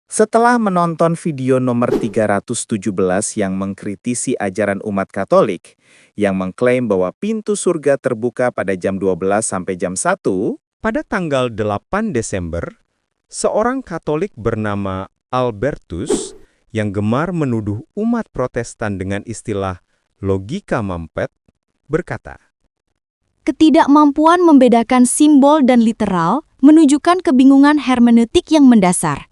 Setelah menonton video nomor 317 yang mengkritisi ajaran umat Katolik, yang mengklaim bahwa pintu surga terbuka pada jam 12 sampai jam 1, Pada tanggal 8 Desember, seorang Katolik bernama Albertus yang gemar menuduh umat Protestan dengan istilah logika mampet berkata, Ketidakmampuan membedakan simbol dan literal menunjukkan kebingungan hermeneutik yang mendasar.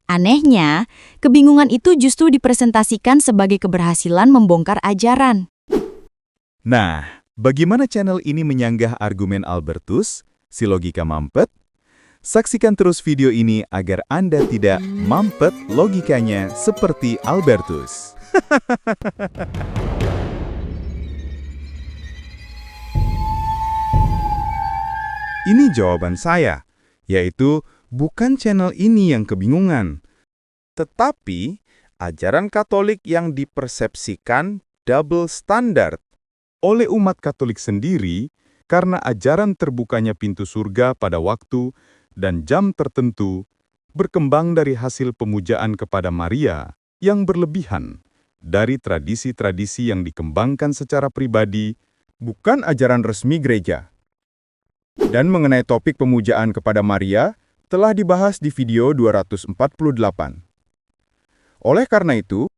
Anehnya, kebingungan itu justru dipresentasikan sebagai keberhasilan membongkar ajaran. Nah, bagaimana channel ini menyanggah argumen Albertus, si logika mampet? Saksikan terus video ini agar Anda tidak mampet logikanya seperti Albertus. Ini jawaban saya, yaitu bukan channel ini yang kebingungan, tetapi ajaran Katolik yang dipersepsikan double standard oleh umat Katolik sendiri karena ajaran terbukanya pintu surga pada waktu dan jam tertentu berkembang dari hasil pemujaan kepada Maria yang berlebihan dari tradisi-tradisi yang dikembangkan secara pribadi, bukan ajaran resmi gereja. Dan mengenai topik pemujaan kepada Maria telah dibahas di video 248. Oleh karena itu,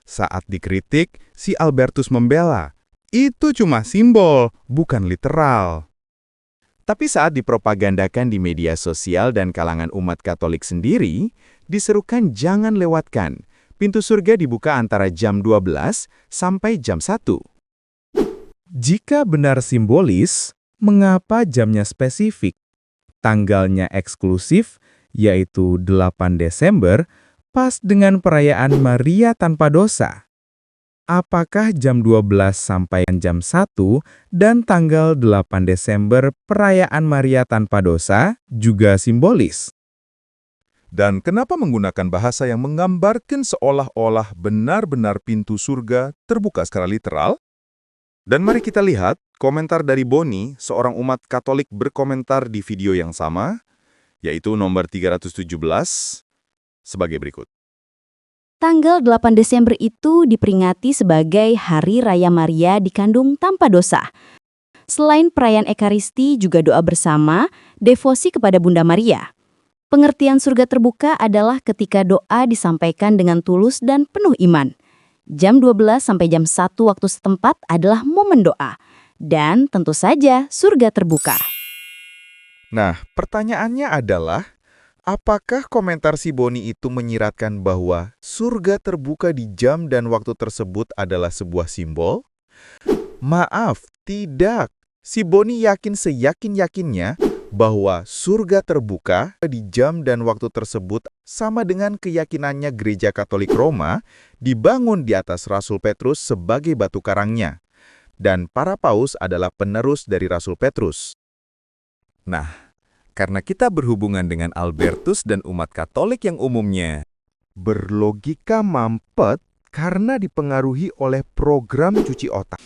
saat dikritik, si Albertus membela, itu cuma simbol, bukan literal. Tapi saat dipropagandakan di media sosial dan kalangan umat Katolik sendiri, diserukan jangan lewatkan. Pintu surga dibuka antara jam 12 sampai jam 1. jika benar simbolis, mengapa jamnya spesifik? Tanggalnya eksklusif, yaitu 8 Desember, pas dengan perayaan Maria tanpa dosa. Apakah jam 12 sampai jam 1 dan tanggal 8 Desember perayaan Maria tanpa dosa juga simbolis? Dan kenapa menggunakan bahasa yang menggambarkan seolah-olah benar-benar pintu surga terbuka secara literal? Dan mari kita lihat komentar dari Boni, seorang umat Katolik berkomentar di video yang sama, yaitu nomor 317, sebagai berikut. Tanggal 8 Desember itu diperingati sebagai Hari Raya Maria dikandung tanpa dosa. Selain perayaan Ekaristi, juga doa bersama, devosi kepada Bunda Maria. Pengertian surga terbuka adalah ketika doa disampaikan dengan tulus dan penuh iman. Jam 12 sampai jam 1 waktu setempat adalah momen doa. Dan tentu saja surga terbuka. Nah, pertanyaannya adalah, apakah komentar si Boni itu menyiratkan bahwa surga terbuka di jam dan waktu tersebut adalah sebuah simbol? Maaf, tidak. Si Boni yakin seyakin-yakinnya bahwa surga terbuka di jam dan waktu tersebut sama dengan keyakinannya Gereja Katolik Roma dibangun di atas Rasul Petrus sebagai batu karangnya. Dan para paus adalah penerus dari Rasul Petrus. Nah, karena kita berhubungan dengan Albertus dan umat Katolik yang umumnya berlogika mampet karena dipengaruhi oleh program cuci otak.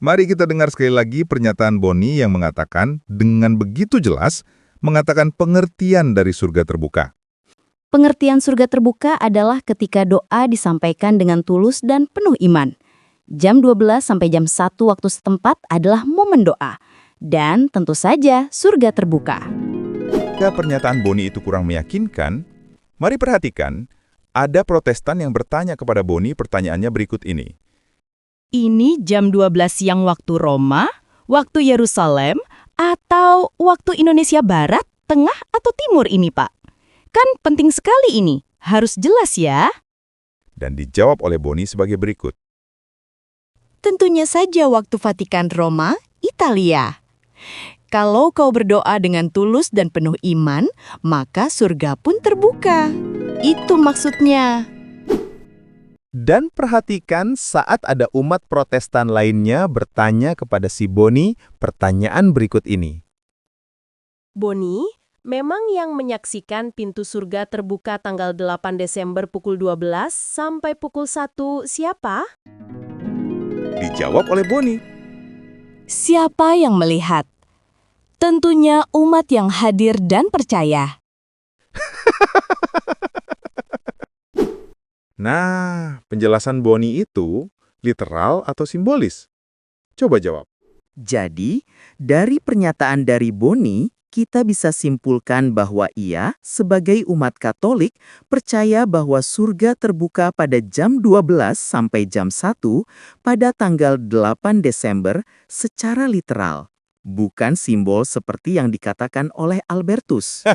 Mari kita dengar sekali lagi pernyataan Boni yang mengatakan dengan begitu jelas mengatakan pengertian dari surga terbuka. Pengertian surga terbuka adalah ketika doa disampaikan dengan tulus dan penuh iman. Jam 12 sampai jam 1 waktu setempat adalah momen doa. Dan tentu saja surga terbuka. Jika pernyataan Boni itu kurang meyakinkan, mari perhatikan, ada Protestan yang bertanya kepada Boni pertanyaannya berikut ini. Ini jam 12 siang waktu Roma, waktu Yerusalem, atau waktu Indonesia Barat, Tengah, atau Timur ini, Pak? Kan penting sekali ini, harus jelas ya. Dan dijawab oleh Boni sebagai berikut. Tentunya saja waktu Vatikan Roma, Italia. Kalau kau berdoa dengan tulus dan penuh iman, maka surga pun terbuka. Itu maksudnya. Dan perhatikan saat ada umat Protestan lainnya bertanya kepada si Boni pertanyaan berikut ini. Boni, memang yang menyaksikan pintu surga terbuka tanggal 8 Desember pukul 12 sampai pukul 1 siapa? Dijawab oleh Boni. Siapa yang melihat? Tentunya umat yang hadir dan percaya. Nah, penjelasan Boni itu literal atau simbolis? Coba jawab. Jadi, dari pernyataan dari Boni, kita bisa simpulkan bahwa ia, sebagai umat Katolik, percaya bahwa surga terbuka pada jam 12 sampai jam 1 pada tanggal 8 Desember secara literal, bukan simbol seperti yang dikatakan oleh Albertus.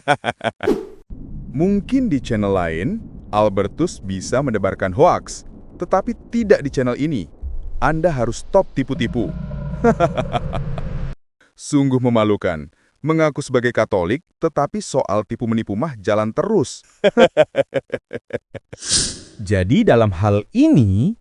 Mungkin di channel lain, Albertus bisa mendebarkan hoaks, tetapi tidak di channel ini. Anda harus stop tipu-tipu. Sungguh memalukan. Mengaku sebagai Katolik, tetapi soal tipu-menipu mah jalan terus. Jadi dalam hal ini,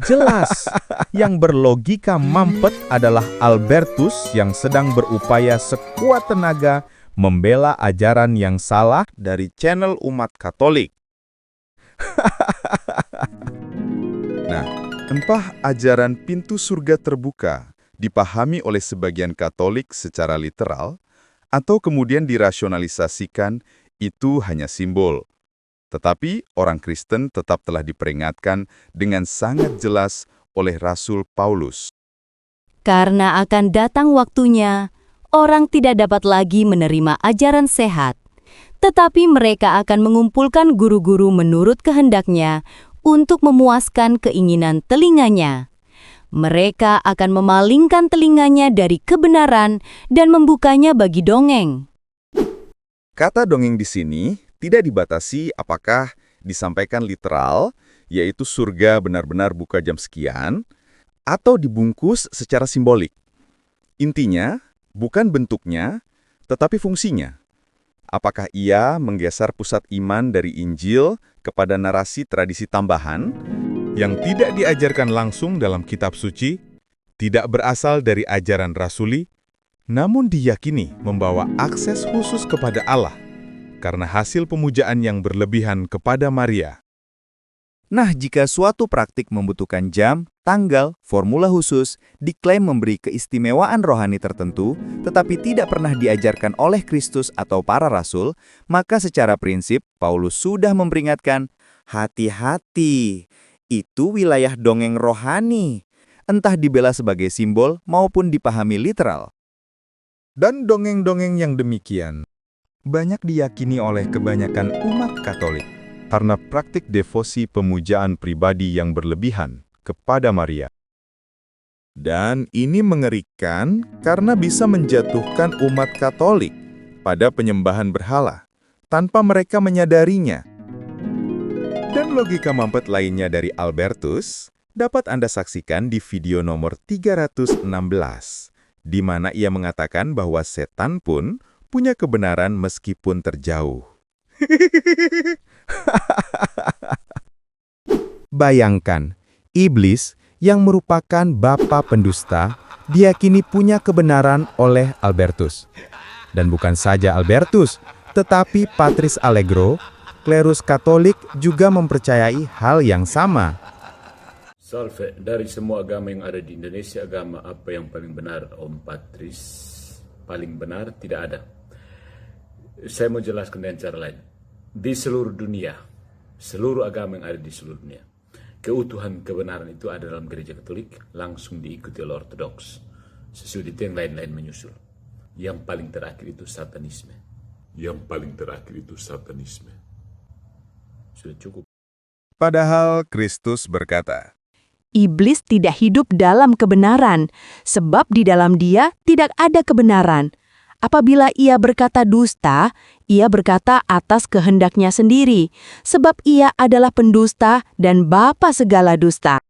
jelas yang berlogika mampet adalah Albertus yang sedang berupaya sekuat tenaga membela ajaran yang salah Dari channel umat Katolik. Nah, entah ajaran pintu surga terbuka dipahami oleh sebagian Katolik secara literal, atau kemudian dirasionalisasikan itu hanya simbol. Tetapi orang Kristen tetap telah diperingatkan dengan sangat jelas oleh Rasul Paulus. Karena akan datang waktunya, orang tidak dapat lagi menerima ajaran sehat, tetapi mereka akan mengumpulkan guru-guru menurut kehendaknya untuk memuaskan keinginan telinganya. Mereka akan memalingkan telinganya dari kebenaran dan membukanya bagi dongeng. Kata dongeng di sini tidak dibatasi apakah disampaikan literal, yaitu surga benar-benar buka jam sekian, atau dibungkus secara simbolik. Intinya, bukan bentuknya, tetapi fungsinya. Apakah ia menggeser pusat iman dari Injil kepada narasi tradisi tambahan yang tidak diajarkan langsung dalam kitab suci, tidak berasal dari ajaran rasuli, namun diyakini membawa akses khusus kepada Allah karena hasil pemujaan yang berlebihan kepada Maria. Nah, jika suatu praktik membutuhkan jam, tanggal, formula khusus, diklaim memberi keistimewaan rohani tertentu, tetapi tidak pernah diajarkan oleh Kristus atau para rasul, maka secara prinsip Paulus sudah memperingatkan, hati-hati, itu wilayah dongeng rohani, entah dibela sebagai simbol maupun dipahami literal. Dan dongeng-dongeng yang demikian banyak diyakini oleh kebanyakan umat Katolik karena praktik devosi pemujaan pribadi yang berlebihan kepada Maria. Dan ini mengerikan karena bisa menjatuhkan umat Katolik pada penyembahan berhala tanpa mereka menyadarinya. Dan logika mampet lainnya dari Albertus dapat Anda saksikan di video nomor 316, di mana ia mengatakan bahwa setan pun punya kebenaran meskipun terjauh. Bayangkan, iblis yang merupakan bapa pendusta diyakini punya kebenaran oleh Albertus. Dan bukan saja Albertus, tetapi Patris Allegro, klerus Katolik juga mempercayai hal yang sama. Salve, dari semua agama yang ada di Indonesia, agama apa yang paling benar, Om Patris? Paling benar tidak ada. Saya mau jelaskan dengan cara lain. Di seluruh dunia, seluruh agama yang ada di seluruh dunia, keutuhan kebenaran itu ada dalam gereja Katolik, langsung diikuti oleh Ortodoks. Sesudah itu yang lain-lain menyusul. Yang paling terakhir itu satanisme. Sudah cukup. Padahal Kristus berkata, Iblis tidak hidup dalam kebenaran, sebab di dalam dia tidak ada kebenaran. Apabila ia berkata dusta, ia berkata atas kehendaknya sendiri, sebab ia adalah pendusta dan bapa segala dusta.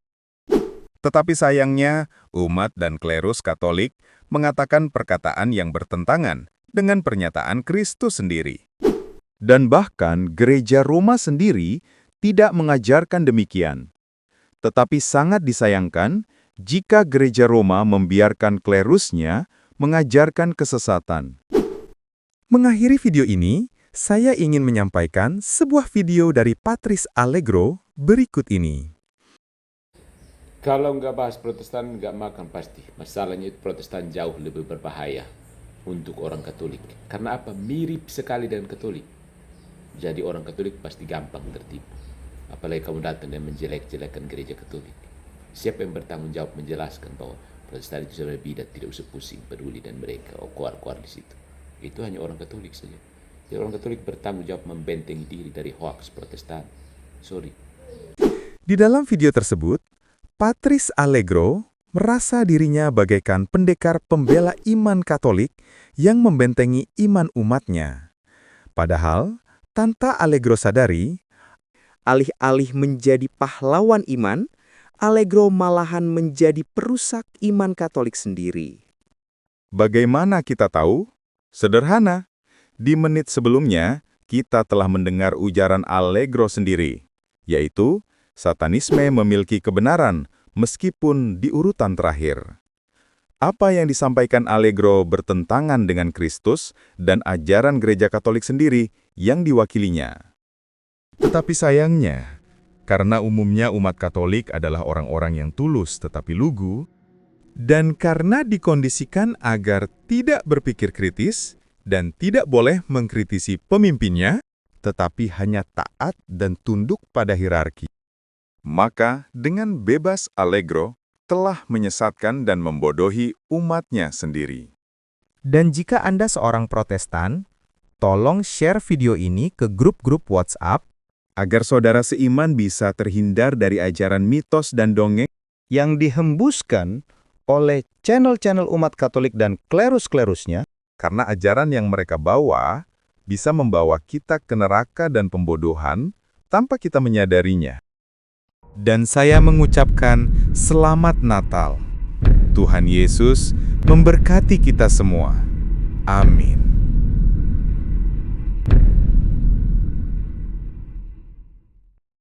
tetapi sayangnya umat dan klerus Katolik mengatakan perkataan yang bertentangan dengan pernyataan Kristus sendiri. Dan bahkan gereja Roma sendiri tidak mengajarkan demikian. Tetapi sangat disayangkan jika gereja Roma membiarkan klerusnya mengajarkan kesesatan. Mengakhiri video ini, saya ingin menyampaikan sebuah video dari Patris Allegro berikut ini. Kalau nggak bahas Protestan, nggak makan pasti. Masalahnya itu Protestan jauh lebih berbahaya untuk orang Katolik. Karena apa? Mirip sekali dengan Katolik. Jadi orang Katolik pasti gampang tertipu. Apalagi kamu datang dan menjelek-jelekan gereja Katolik. Siapa yang bertanggung jawab menjelaskan bahwa Protestan itu sebenarnya bidat, tidak usah pusing, peduli dan mereka koar-koar di situ. Itu hanya orang Katolik saja. Jadi orang Katolik bertanggung jawab membentengi diri dari hoaks Protestan. Sorry. Di dalam video tersebut, Patrice Allegro merasa dirinya bagaikan pendekar pembela iman Katolik yang membentengi iman umatnya. Padahal, tanpa Allegro sadari, alih-alih menjadi pahlawan iman, Allegro malahan menjadi perusak iman Katolik sendiri. Bagaimana kita tahu? Sederhana. Di menit sebelumnya, kita telah mendengar ujaran Allegro sendiri, yaitu Satanisme memiliki kebenaran meskipun di urutan terakhir. Apa yang disampaikan Allegro bertentangan dengan Kristus dan ajaran gereja Katolik sendiri yang diwakilinya. Tetapi sayangnya, karena umumnya umat Katolik adalah orang-orang yang tulus tetapi lugu, dan karena dikondisikan agar tidak berpikir kritis dan tidak boleh mengkritisi pemimpinnya, tetapi hanya taat dan tunduk pada hierarki, maka dengan bebas Allegro telah menyesatkan dan membodohi umatnya sendiri. Dan jika Anda seorang Protestan, tolong share video ini ke grup-grup WhatsApp Agar saudara seiman bisa terhindar dari ajaran mitos dan dongeng yang dihembuskan oleh channel-channel umat Katolik dan klerus-klerusnya, karena ajaran yang mereka bawa bisa membawa kita ke neraka dan pembodohan tanpa kita menyadarinya. Dan saya mengucapkan Selamat Natal. Tuhan Yesus memberkati kita semua. Amin.